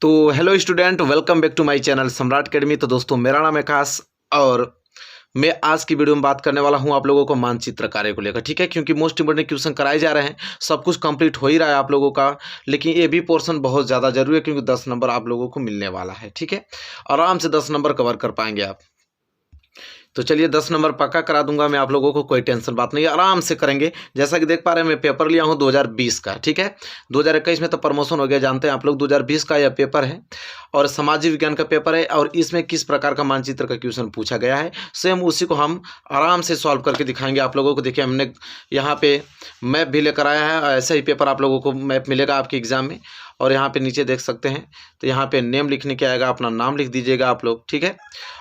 तो hello student, welcome back to my channel Samrat academy. तो दोस्तों, मेरा नाम है आकाश और मैं आज की वीडियो में बात करने वाला हूं आप लोगों को मानचित्र कार्य को लेकर। ठीक है, क्योंकि मोस्ट इंपोर्टेंट क्वेश्चन कराए जा रहे हैं, सब कुछ कंप्लीट हो ही रहा है आप लोगों का, लेकिन ये भी पोर्शन बहुत ज़्यादा जरूरी है क्योंकि 10 नंबर आप लोगों को मिलने वाला है। ठीक है, आराम से 10 नंबर कवर कर पाएंगे आप। तो चलिए 10 नंबर पक्का करा दूंगा मैं आप लोगों को, कोई टेंशन बात नहीं है, आराम से करेंगे। जैसा कि देख पा रहे हैं, मैं पेपर लिया हूं 2020 का। ठीक है, 2021 में तो प्रमोशन हो गया, जानते हैं आप लोग। 2020 का यह पेपर है और सामाजिक विज्ञान का पेपर है और इसमें किस प्रकार का मानचित्र का क्वेश्चन पूछा गया है, सेम उसी को हम आराम से सॉल्व करके दिखाएंगे आप लोगों को। देखिए, हमने यहाँ पे मैप भी लेकर आया है और ऐसा ही पेपर आप लोगों को मैप मिलेगा आपके एग्जाम में। और यहाँ पे नीचे देख सकते हैं, तो यहाँ पे नेम लिखने के आएगा, अपना नाम लिख दीजिएगा आप लोग। ठीक है,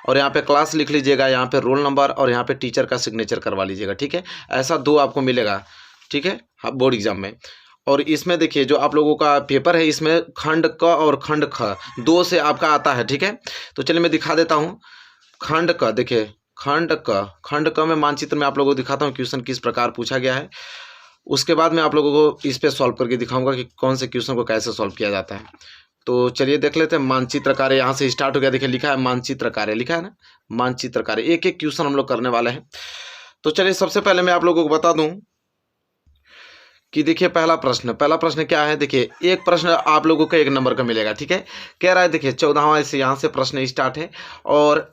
और यहाँ पे क्लास लिख लीजिएगा, यहाँ पे रोल नंबर और यहाँ पे टीचर का सिग्नेचर करवा लीजिएगा। ठीक है, ऐसा 2 आपको मिलेगा। ठीक है, हाँ, बोर्ड एग्जाम में। और इसमें देखिए, जो आप लोगों का पेपर है, इसमें खंड क और खंड ख 2 से आपका आता है। ठीक है, तो चलिए मैं दिखा देता हूँ। खंड क देखिए, खंड क में मानचित्र में आप लोगों को दिखाता हूँ क्वेश्चन किस प्रकार पूछा गया है। उसके बाद मैं आप लोगों को इस पे सॉल्व करके दिखाऊंगा कि कौन से क्वेश्चन को कैसे सॉल्व किया जाता है। तो चलिए देख लेते हैं। मानचित्र कार्य यहाँ से स्टार्ट हो गया। देखिए, लिखा है मानचित्र कार्य, लिखा है ना, मानचित्र कार्य। एक एक क्वेश्चन हम लोग करने वाले हैं। तो चलिए सबसे पहले मैं आप लोगों को बता दूं कि देखिए, पहला प्रश्न क्या है। देखिए, एक प्रश्न आप लोगों को 1 नंबर का मिलेगा। ठीक है, कह रहा है, देखिए 14वां से यहाँ से प्रश्न स्टार्ट है और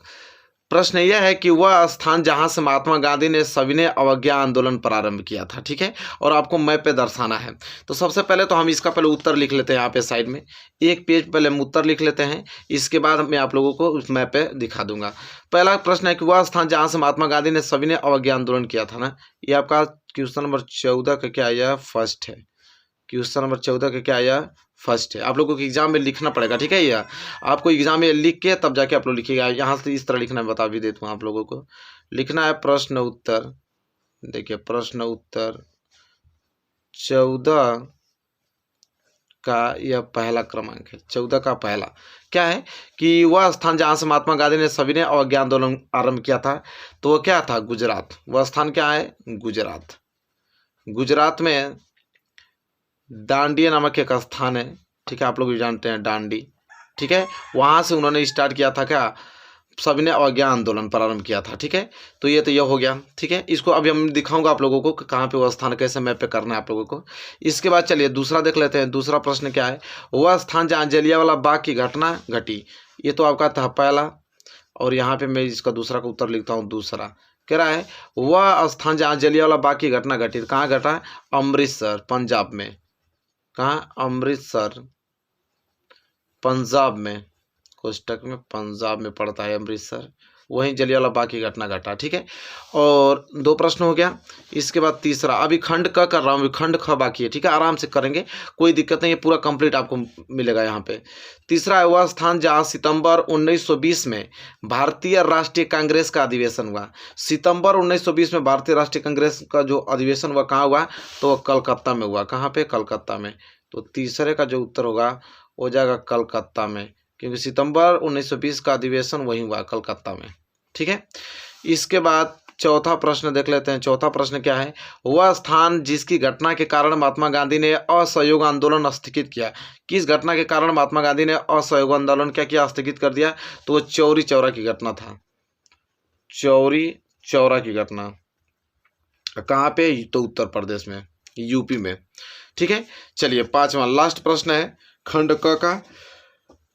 प्रश्न यह है कि वह स्थान जहां से महात्मा गांधी ने सविनय अवज्ञा आंदोलन प्रारंभ किया था। ठीक है, और आपको मैप पे दर्शाना है। तो सबसे पहले तो हम इसका पहले उत्तर लिख लेते हैं। यहाँ पे साइड में एक पेज पहले हम उत्तर लिख लेते हैं, इसके बाद मैं आप लोगों को उस मैप पे दिखा दूंगा। पहला प्रश्न है कि वह स्थान जहां से महात्मा गांधी ने सविनय अवज्ञा आंदोलन किया था ना, ये आपका क्वेश्चन नंबर 14 का क्या आया, फर्स्ट है। क्वेश्चन नंबर 14 का क्या आया, फर्स्ट है। आप लोगों को एग्जाम में लिखना पड़ेगा। ठीक है, ये आपको एग्जाम में लिख के तब जाके आप लोग लिखिएगा। यहाँ से इस तरह लिखना है, बता भी देता हूँ आप लोगों को। लिखना है प्रश्न उत्तर। देखिए, प्रश्न उत्तर 14 का यह पहला क्रमांक है। 14 का पहला क्या है कि वह स्थान जहां से महात्मा गांधी ने सविनय अवज्ञा आंदोलन आरंभ किया था, तो वह क्या था, गुजरात। वह स्थान क्या है, गुजरात। गुजरात में दांडी नामक एक स्थान है। ठीक है, आप लोग भी जानते हैं दांडी। ठीक है, वहां से उन्होंने स्टार्ट किया था क्या, सविनय अवज्ञा आंदोलन प्रारंभ किया था। ठीक है, तो ये हो गया। ठीक है, इसको अभी हम दिखाऊंगा आप लोगों को कि कहाँ पे वो स्थान, कैसे मैप पे करना है आप लोगों को। इसके बाद चलिए दूसरा देख लेते हैं। दूसरा प्रश्न क्या है, वह स्थान जहाँ जलियांवाला बाग की घटना घटी। ये तो आपका था पहला, और यहाँ पे मैं इसका दूसरा का उत्तर लिखता हूँ। दूसरा कह रहा है, वह स्थान जहाँ जलियांवाला बाग की घटना घटी, कहाँ घटा, अमृतसर, पंजाब में। कहाँ, अमृतसर, पंजाब में। कोष्टक में पंजाब में पड़ता है अमृतसर, वहीं जलियांवाला बाग की घटना घटा। ठीक है, और 2 प्रश्न हो गया। इसके बाद तीसरा, अभी खंड क कर रहा हूँ, खंड ख बाकी है। ठीक है, आराम से करेंगे, कोई दिक्कत नहीं है, पूरा कंप्लीट आपको मिलेगा यहाँ पे। तीसरा है, वह स्थान जहाँ सितंबर 1920 में भारतीय राष्ट्रीय कांग्रेस का अधिवेशन हुआ। सितंबर 1920 में भारतीय राष्ट्रीय कांग्रेस का जो अधिवेशन हुआ, कहाँ हुआ, तो वह कलकत्ता में हुआ। कहाँ पे, कलकत्ता में। तो तीसरे का जो उत्तर होगा हो जाएगा कलकत्ता में, क्योंकि सितंबर 1920 का अधिवेशन वहीं हुआ, कलकत्ता में। ठीक है, इसके बाद चौथा प्रश्न देख लेते हैं। चौथा प्रश्न क्या है, वह स्थान जिसकी घटना के कारण महात्मा गांधी ने असहयोग आंदोलन स्थगित किया। किस घटना के कारण महात्मा गांधी ने असहयोग आंदोलन क्या किया, स्थगित कर दिया, तो वो चौरी चौरा की घटना था। चौरी चौरा की घटना कहाँ पे, तो उत्तर प्रदेश में, यूपी में। ठीक है, चलिए 5वां लास्ट प्रश्न है खंड क का,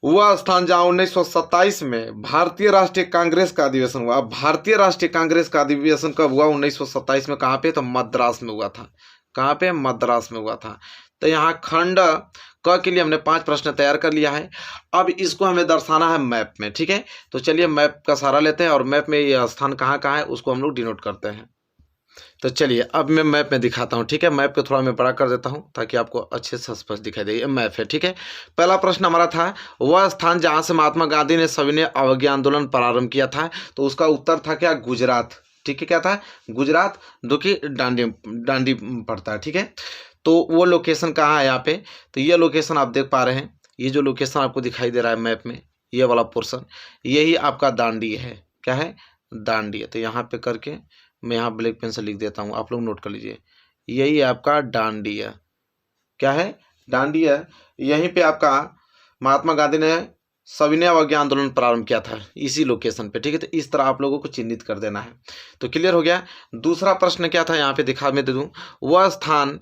वह स्थान जहां 1927 में भारतीय राष्ट्रीय कांग्रेस का अधिवेशन हुआ। भारतीय राष्ट्रीय कांग्रेस का अधिवेशन कब हुआ, 1927 में। कहाँ पे, तो मद्रास में हुआ था। कहाँ पे, मद्रास में हुआ था। तो यहाँ खंड क के लिए हमने 5 प्रश्न तैयार कर लिया है। अब इसको हमें दर्शाना है मैप में। ठीक है, तो चलिए मैप का सहारा लेते हैं और मैप में ये स्थान कहाँ कहाँ है उसको हम लोग डिनोट करते हैं। तो चलिए अब मैं मैप में दिखाता हूँ। ठीक है, मैप को थोड़ा मैं बड़ा कर देता हूँ ताकि आपको अच्छे से स्पष्ट दिखाई दे। मैप है। ठीक है, पहला प्रश्न हमारा था, वह स्थान जहाँ से महात्मा गांधी ने सविनय अवज्ञा आंदोलन प्रारंभ किया था, तो उसका उत्तर था क्या, गुजरात। ठीक है, क्या था, गुजरात, जो कि दांडी पड़ता है। ठीक है, तो वो लोकेशन कहाँ है यहाँ पे, तो ये लोकेशन आप देख पा रहे हैं। ये जो लोकेशन आपको दिखाई दे रहा है मैप में, ये वाला पोर्शन, यही आपका दांडी है। क्या है, दांडी है। तो यहाँ पे करके मैं यहाँ ब्लैक पेन से लिख देता हूँ, आप लोग नोट कर लीजिए। यही आपका डांडिया, क्या है, डांडिया। यहीं पे आपका महात्मा गांधी ने सविनय अवज्ञा आंदोलन प्रारंभ किया था इसी लोकेशन पे, ठीक है। तो इस तरह आप लोगों को चिन्हित कर देना है। तो क्लियर हो गया। दूसरा प्रश्न क्या था यहाँ पे दिखा मैं दे दूं, वह स्थान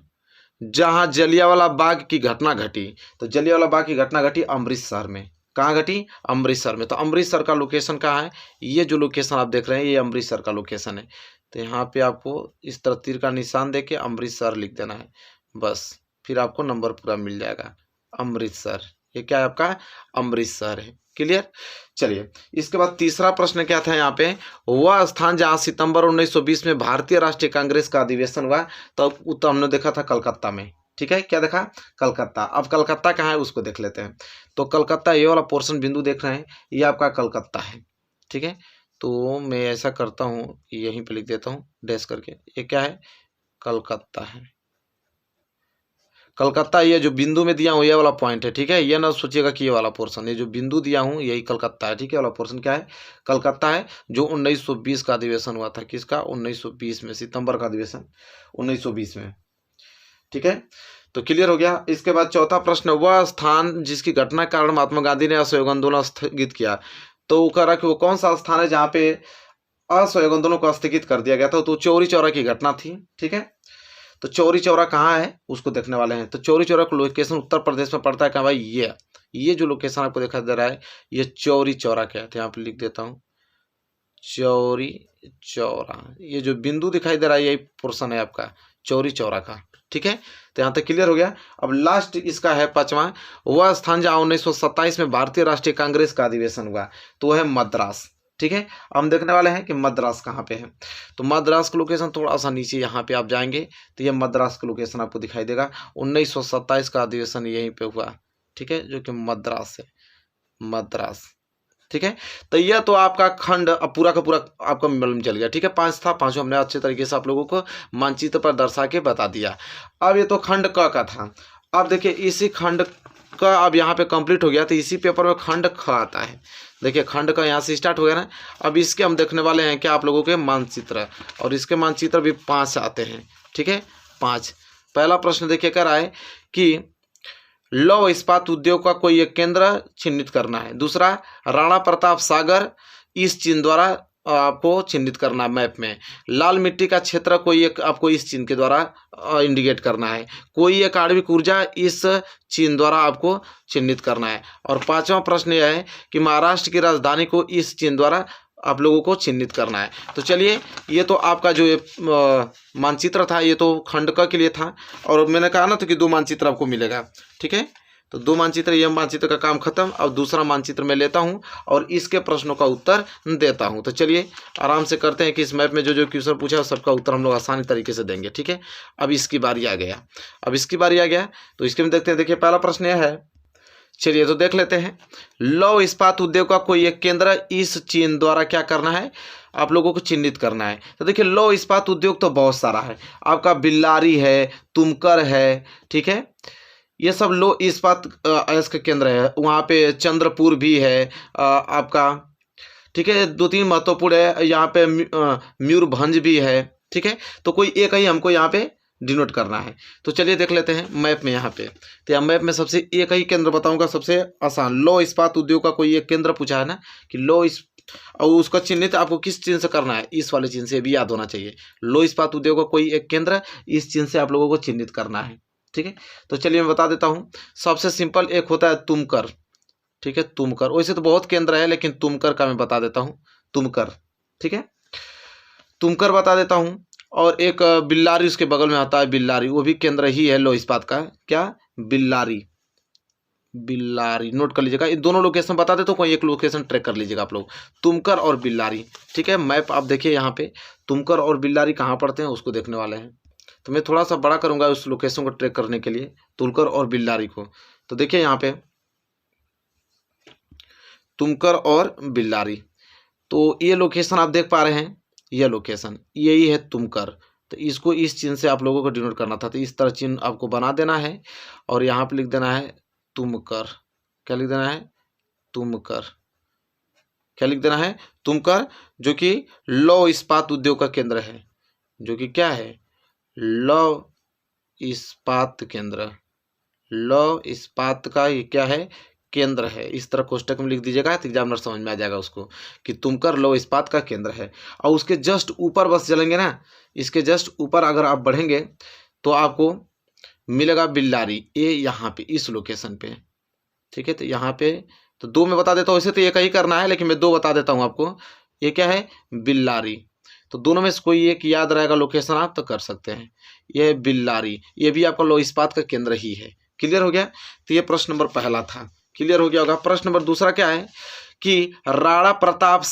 जहां जलियांवाला बाग की घटना घटी। तो जलियांवाला बाग की घटना घटी अमृतसर में। कहाँ घटी? अमृतसर में। तो अमृतसर का लोकेशन कहाँ है? ये जो लोकेशन आप देख रहे हैं ये अमृतसर का लोकेशन है। तो यहाँ पे आपको इस तरह तीर का निशान देके अमृतसर लिख देना है बस, फिर आपको नंबर पूरा मिल जाएगा। अमृतसर, ये क्या है आपका? अमृतसर है। क्लियर। चलिए इसके बाद तीसरा प्रश्न क्या था यहाँ पे, वह स्थान जहाँ सितंबर 1920 में भारतीय राष्ट्रीय कांग्रेस का अधिवेशन हुआ। तो हमने देखा था कलकत्ता में, ठीक है। क्या देखा? कलकत्ता। अब कलकत्ता कहाँ है उसको देख लेते हैं। तो कलकत्ता, ये वाला पोर्शन बिंदु देख रहे हैं, ये आपका कलकत्ता है, ठीक है। तो मैं ऐसा करता हूँ, यहीं पे लिख देता हूँ डैश करके, ये क्या है? कलकत्ता है। कलकत्ता, ये जो बिंदु में दिया हूँ ये वाला पॉइंट है, ठीक है। ये ना सोचिएगा कि ये वाला पोर्शन, ये जो बिंदु दिया हूँ यही कलकत्ता है, ठीक है। वाला पोर्शन क्या है? कलकत्ता है, जो 1920 का अधिवेशन हुआ था। किसका? 1920 में, सितंबर का अधिवेशन 1920 में, ठीक है। तो क्लियर हो गया। इसके बाद चौथा प्रश्न, वह स्थान जिसकी घटना के कारण महात्मा गांधी ने असहयोग आंदोलन स्थगित किया। तो वो कह रहा कि वो कौन सा स्थान है जहाँ पे असहयोग आंदोलन को स्थगित कर दिया गया था। तो चौरी चौरा की घटना थी, ठीक है। तो चौरी चौरा कहाँ है उसको देखने वाले हैं। तो चौरी चौरा का लोकेशन उत्तर प्रदेश में पड़ता है। कहाँ भाई? ये जो लोकेशन आपको दिखाई दे रहा है ये चौरी चौरा क्या है, यहाँ पे लिख देता हूँ चौरी चौरा। ये जो बिंदु दिखाई दे रहा है यही पोर्शन है आपका चौरी चौरा का, ठीक है। तो यहाँ तक क्लियर हो गया। अब लास्ट इसका है पांचवा, वह स्थान जहाँ 1927 में भारतीय राष्ट्रीय कांग्रेस का अधिवेशन हुआ। तो वह है मद्रास, ठीक है। हम देखने वाले हैं कि मद्रास कहाँ पे है। तो मद्रास का लोकेशन थोड़ा सा नीचे यहाँ पे आप जाएंगे तो ये मद्रास का लोकेशन आपको दिखाई देगा। 1927 का अधिवेशन यहीं पे हुआ, ठीक है, जो कि मद्रास है, मद्रास, ठीक है। तो यह तो आपका खंड अब पूरा का पूरा आपका मालूम चल गया, ठीक है। 5 था, 5 हमने अच्छे तरीके से आप लोगों को मानचित्र पर दर्शा के बता दिया। अब ये तो खंड क का था। अब देखिए इसी खंड का अब यहाँ पे कंप्लीट हो गया, तो इसी पेपर में खंड ख आता है। देखिए खंड का यहाँ से स्टार्ट हो गया ना। अब इसके हम देखने वाले हैं क्या आप लोगों के मानचित्र, और इसके मानचित्र भी 5 आते हैं, ठीक है, 5। पहला प्रश्न देखिए कर रहा है कि लौह इस्पात उद्योग का कोई एक केंद्र चिन्हित करना है। दूसरा, राणा प्रताप सागर इस चिन्ह द्वारा आपको चिन्हित करना है मैप में। लाल मिट्टी का क्षेत्र कोई एक आपको इस चिन्ह के द्वारा इंडिकेट करना है। कोई एक आणविक ऊर्जा इस चिन्ह द्वारा आपको चिन्हित करना है। और पांचवा प्रश्न यह है कि महाराष्ट्र की राजधानी को इस चिन्ह द्वारा आप लोगों को चिन्हित करना है। तो चलिए ये तो आपका जो मानचित्र था ये तो खंड क के लिए था, और मैंने कहा ना तो कि 2 मानचित्र आपको मिलेगा, ठीक है। तो 2 मानचित्र, ये मानचित्र का काम खत्म। अब दूसरा मानचित्र मैं लेता हूं और इसके प्रश्नों का उत्तर देता हूं। तो चलिए आराम से करते हैं कि इस मैप में जो जो क्वेश्चन पूछा है सबका उत्तर हम लोग आसानी तरीके से देंगे, ठीक है। अब इसकी बारी आ गया, तो इसके में देखते हैं। देखिए पहला प्रश्न यह है, चलिए तो देख लेते हैं। लौह इस्पात उद्योग का कोई एक केंद्र इस चिन्ह द्वारा क्या करना है, आप लोगों को चिन्हित करना है। तो देखिए लौह इस्पात उद्योग तो बहुत सारा है, आपका बिल्लारी है, तुमकर है, ठीक है। ये सब लौह इस्पात अयस्क केंद्र है। वहाँ पे चंद्रपुर भी है आपका, ठीक है। 2-3 महत्वपूर्ण है। यहाँ पे मयूरभंज भी है, ठीक है। तो कोई एक ही हमको यहाँ पे डिनोट करना है। तो चलिए देख लेते हैं मैप में। यहाँ पे तो यहाँ मैप में सबसे एक ही केंद्र बताऊंगा, सबसे आसान। लौह इस्पात उद्योग का कोई एक केंद्र पूछा है ना कि लौह और उसका चिन्हित आपको किस चिन्ह से करना है, इस वाले चिन्ह से भी याद होना चाहिए। लौह इस्पात उद्योग का कोई एक केंद्र इस चिन्ह से आप लोगों को चिन्हित करना है, ठीक है। तो चलिए मैं बता देता हूँ। सबसे सिंपल एक होता है तुमकर, ठीक है, तुमकर। वैसे तो बहुत केंद्र है लेकिन तुमकर का मैं बता देता हूँ, तुमकर, ठीक है, तुमकर बता देता हूँ। और एक बिल्लारी उसके बगल में आता है, बिल्लारी, वो भी केंद्र ही है लौह इस्पात का। क्या? बिल्लारी, बिल्लारी नोट कर लीजिएगा। ये दोनों लोकेशन बता दे तो कोई एक लोकेशन ट्रैक कर लीजिएगा आप लोग, तुमकर और बिल्लारी, ठीक है। मैप आप देखिए यहाँ पे तुमकर और बिल्लारी कहाँ पड़ते हैं उसको देखने वाले हैं। तो मैं थोड़ा सा बड़ा करूँगा उस लोकेशन को ट्रैक करने के लिए, तुमकर और बिल्लारी को। तो देखिए यहाँ पे तुमकर और बिल्लारी, तो ये लोकेशन आप देख पा रहे हैं, यह लोकेशन यही है तुमकर। तो इसको इस चिन्ह से आप लोगों को डिनोट करना था। तो इस तरह चिन्ह आपको बना देना है और यहाँ पे लिख देना है तुमकर। क्या लिख देना है? तुमकर। क्या लिख देना है? तुमकर, जो कि लौह इस्पात उद्योग का केंद्र है, जो कि क्या है? लौह इस्पात केंद्र। लौह इस्पात का ये क्या है? केंद्र है, इस तरह कोष्टक में लिख दीजिएगा तो एग्जामिनर समझ में आ जाएगा उसको कि तुमकर लौह इस्पात का केंद्र है। और उसके जस्ट ऊपर बस चलेंगे ना, इसके जस्ट ऊपर अगर आप बढ़ेंगे तो आपको मिलेगा बिल्लारी, ये यहाँ पे इस लोकेशन पे, ठीक है। तो यहाँ पे तो 2 में बता देता हूँ, वैसे तो एक ही करना है लेकिन मैं 2 बता देता हूँ आपको। ये क्या है, बिल्लारी। तो दोनों में से कोई एक याद रहेगा लोकेशन आप तो कर सकते हैं। ये है बिल्लारी, ये भी आपका लौह इस्पात का केंद्र ही है। क्लियर हो गया। तो ये प्रश्न नंबर पहला था, क्लियर हो गया होगा। प्रश्न नंबर दूसरा क्या है कि राणा प्रताप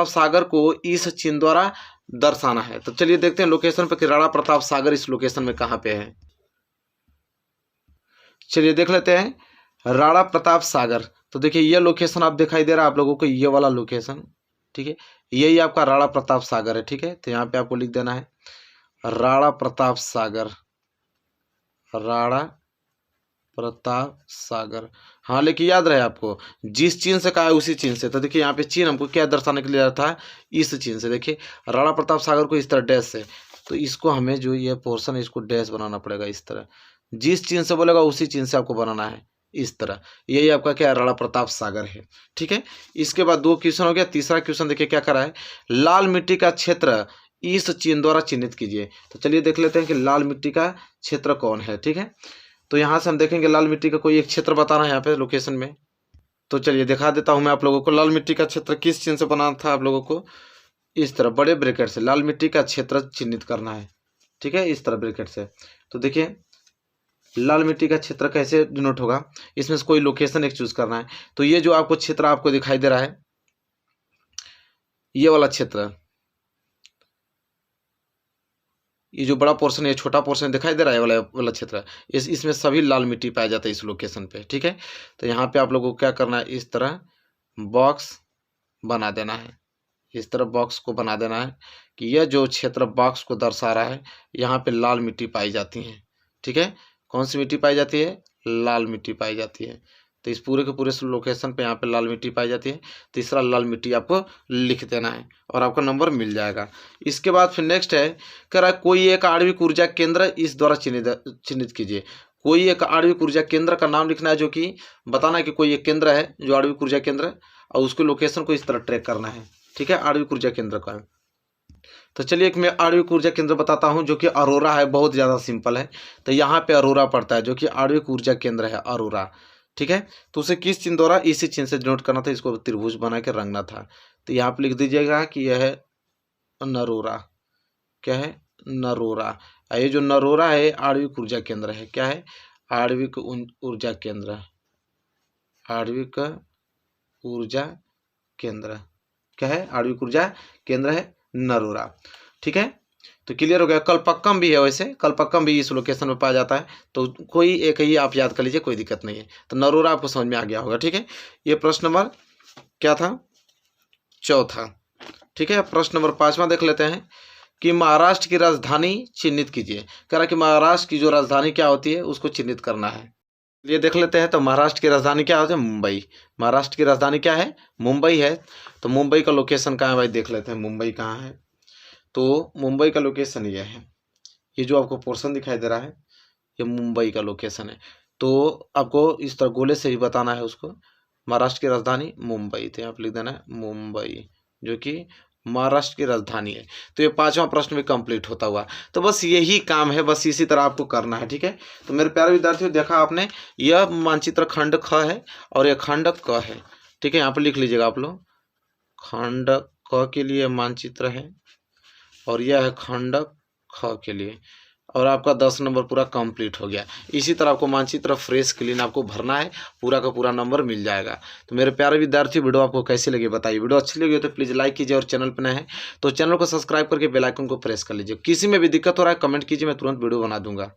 सागर को इस चिन्ह द्वारा दर्शाना है। तो चलिए देखते हैं लोकेशन पे कि राणा प्रताप सागर इस लोकेशन में कहाँ पे है। चलिए देख लेते हैं राणा प्रताप सागर। तो देखिए ये लोकेशन आप दिखाई दे रहा है आप लोगों को, ये वाला लोकेशन, ठीक है। यही आपका राणा प्रताप सागर है, ठीक है। तो यहाँ पे आपको लिख देना है राणा प्रताप सागर, राणा प्रताप सागर। हाँ लेकिन याद रहे आपको जिस चिन्ह से कहा है उसी चिन्ह से। तो देखिए यहाँ पे चिन्ह हमको क्या दर्शाने के लिए रहा था, इस चिन्ह से। देखिए राणा प्रताप सागर को इस तरह डैश से, तो इसको हमें जो ये पोर्शन है इसको डैश बनाना पड़ेगा इस तरह। जिस चिन्ह से बोलेगा उसी चिन्ह से आपको बनाना है इस तरह। यही आपका क्या है, राणा प्रताप सागर है, ठीक है। इसके बाद 2 क्वेश्चन हो गया। तीसरा क्वेश्चन देखिए क्या करा है, लाल मिट्टी का क्षेत्र इस चिन्ह द्वारा चिन्हित कीजिए। तो चलिए देख लेते हैं कि लाल मिट्टी का क्षेत्र कौन है, ठीक है। तो यहाँ से हम देखेंगे लाल मिट्टी का कोई एक क्षेत्र बताना है यहाँ पे लोकेशन में। तो चलिए दिखा देता हूँ मैं आप लोगों को लाल मिट्टी का क्षेत्र किस चिन्ह से बनाना था। आप लोगों को इस तरह बड़े ब्रैकेट से लाल मिट्टी का क्षेत्र चिन्हित करना है, ठीक है, इस तरह ब्रैकेट से। तो देखिए लाल मिट्टी का क्षेत्र कैसे डिनोट होगा, इसमें से कोई लोकेशन एक चूज करना है। तो ये जो आपको क्षेत्र आपको दिखाई दे रहा है, ये वाला क्षेत्र, ये जो बड़ा पोर्शन है, छोटा पोर्शन दिखाई दे रहा है वाला क्षेत्र, इसमें सभी लाल मिट्टी पाया जाता है इस लोकेशन पे, ठीक है। तो यहाँ पे आप लोगों को क्या करना है, इस तरह बॉक्स बना देना है, इस तरह बॉक्स को बना देना है कि यह जो क्षेत्र बॉक्स को दर्शा रहा है यहाँ पे लाल मिट्टी पाई जाती है, ठीक है। कौन सी मिट्टी पाई जाती है, लाल मिट्टी पाई जाती है। तो इस पूरे के पूरे लोकेशन पे यहाँ पे लाल मिट्टी पाई जाती है। तीसरा लाल मिट्टी आपको लिख देना है और आपका नंबर मिल जाएगा। इसके बाद फिर नेक्स्ट है, कह रहा है कोई एक आणविक ऊर्जा केंद्र इस द्वारा चिन्हित कीजिए। कोई एक आणविक ऊर्जा केंद्र का नाम लिखना है, जो कि बताना है कि कोई एक केंद्र है जो आणविक ऊर्जा केंद्र है, और उसके लोकेशन को इस तरह ट्रैक करना है, ठीक है, आणविक ऊर्जा केंद्र का। तो चलिए एक मैं आणविक ऊर्जा केंद्र बताता हूं जो कि अरोरा है, बहुत ज़्यादा सिंपल है। तो यहाँ पे अरोरा पड़ता है जो कि आणविक ऊर्जा केंद्र है, अरोरा, ठीक है। तो उसे किस चिन्ह द्वारा, इसी चिन्ह से डिनोट करना था, इसको त्रिभुज बना के रंगना था। तो यहाँ पे लिख दीजिएगा कि यह है नरोरा, क्या है, नरोरा। ये जो नरोरा है आणविक ऊर्जा केंद्र है, क्या है, आणविक ऊर्जा केंद्र, आणविक ऊर्जा केंद्र, क्या है, आणविक ऊर्जा केंद्र है नरोरा, ठीक है। तो क्लियर हो गया। कलपक्कम भी है, वैसे कलपक्कम भी इस लोकेशन में पाया जाता है। तो कोई एक ही आप याद कर लीजिए, कोई दिक्कत नहीं है। तो नरोरा आपको समझ में आ गया होगा, ठीक है। ये प्रश्न नंबर क्या था, चौथा, ठीक है। प्रश्न नंबर 5वां देख लेते हैं कि महाराष्ट्र की राजधानी चिन्हित कीजिए। कह रहा है कि महाराष्ट्र की जो राजधानी क्या होती है उसको चिन्हित करना है। ये देख लेते हैं। तो महाराष्ट्र की राजधानी क्या होती है, मुंबई। महाराष्ट्र की राजधानी क्या है, मुंबई है। तो मुंबई का लोकेशन कहाँ है भाई, देख लेते हैं मुंबई कहाँ है। तो मुंबई का लोकेशन ये है, ये जो आपको पोर्शन दिखाई दे रहा है ये मुंबई का लोकेशन है। तो आपको इस तरह गोले से ही बताना है उसको, महाराष्ट्र की राजधानी मुंबई। तो यहाँ पर लिख देना है मुंबई, जो कि महाराष्ट्र की राजधानी है। तो ये 5वां प्रश्न भी कंप्लीट होता हुआ। तो बस यही काम है, बस इसी तरह आपको करना है, ठीक है। तो मेरे प्यारे विद्यार्थियों, देखा आपने, यह मानचित्र खंड ख है और यह खंड क है, ठीक है। यहाँ पर लिख लीजिएगा आप लोग, खंड क के लिए मानचित्र है और यह है खंड ख के लिए, और आपका 10 नंबर पूरा कंप्लीट हो गया। इसी तरह आपको मानचित्र फ्रेश क्लीन आपको भरना है, पूरा का पूरा नंबर मिल जाएगा। तो मेरे प्यारे विद्यार्थी, वीडियो आपको कैसी लगी बताइए। वीडियो अच्छी लगी हो तो प्लीज़ लाइक कीजिए और चैनल पर नए हैं तो चैनल को सब्सक्राइब करके बेल आइकन को प्रेस कर लीजिए। किसी में भी दिक्कत हो रहा है कमेंट कीजिए, मैं तुरंत वीडियो बना दूंगा।